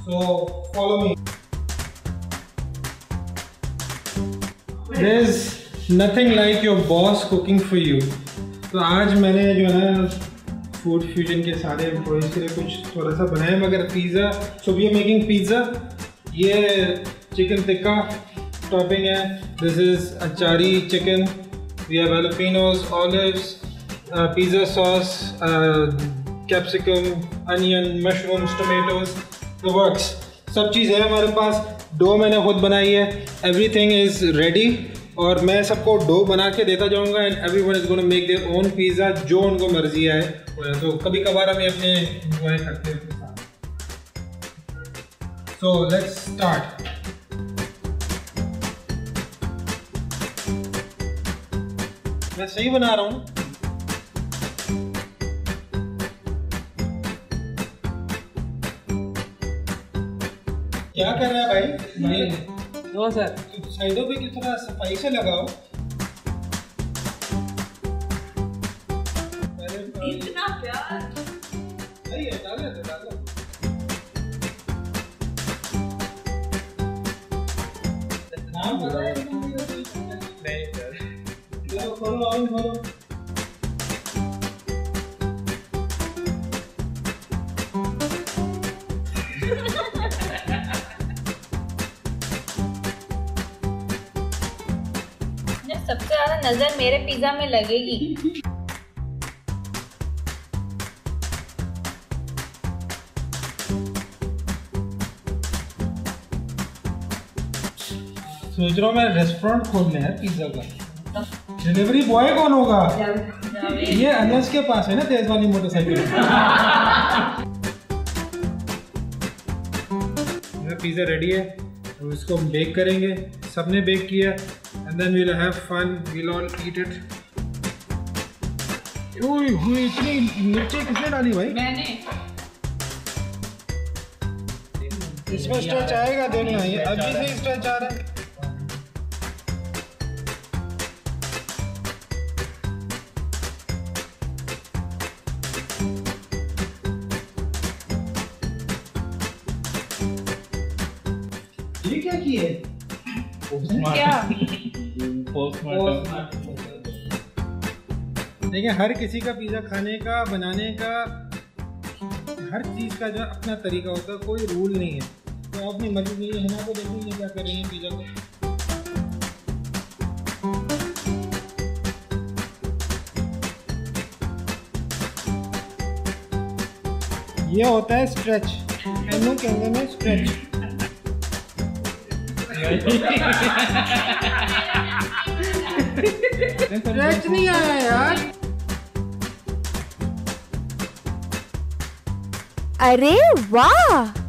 So follow me. There's nothing like your boss cooking for you. तो आज मैंने जो है फूड फ्यूजन के सारे एम्प्लॉइज के लिए कुछ थोड़ा सा बनाया, मगर pizza. So we are making pizza. ये चिकन टिक्का टॉपिंग है. This is achari chicken. We have jalapenos, olives, pizza sauce, capsicum, onion, mushrooms, tomatoes, the works. सब चीज़ है हमारे पास. डो मैंने खुद बनाई है. एवरीथिंग इज़ रेडी और मैं सबको डो बना के देता जाऊंगा and everyone is gonna make their own pizza जो उनको मर्जी आए. तो कभी कभार हमें अपने एंजॉय करते हैं. So let's start. मैं सही बना रहा हूँ. क्या कर रहा है भाई? नो सर, साइडों पे किस तरह सफाई से लगाओ. इतना प्यार. सही है, डालो तो डालो. नाम बताओ. नहीं सर. चलो खोलो, आओ खोलो. सबसे ज्यादा नजर मेरे पिज्जा में लगेगी. सोच रहा हूँ मैं रेस्टोरेंट खोलने है पिज्जा का. डिलीवरी बॉय कौन होगा? ये अनस के पास है ना तेज वाली मोटरसाइकिल. पिज्जा रेडी है. अब इसको बेक करेंगे. सबने बेक किया. And then we'll have fun. We'll all eat it. ओए हुए इतनी मिर्ची किसने डाली भाई? मैंने. इसमें स्ट्रेच आएगा देखना. ये अभी से ही स्ट्रेच आ रहा है. ये क्या किए? क्या? देखिए, हर किसी का पिज़्ज़ा खाने का, बनाने का, हर चीज़ का जो अपना तरीका होता है. कोई रूल नहीं है. तो अपनी मर्जी है ना. तो देखिए ये क्या कर रही है पिज़्ज़ा को. ये होता है स्ट्रेच. एनो कहने में स्ट्रेच. स्ट्रेच नहीं आया यार. अरे वाह.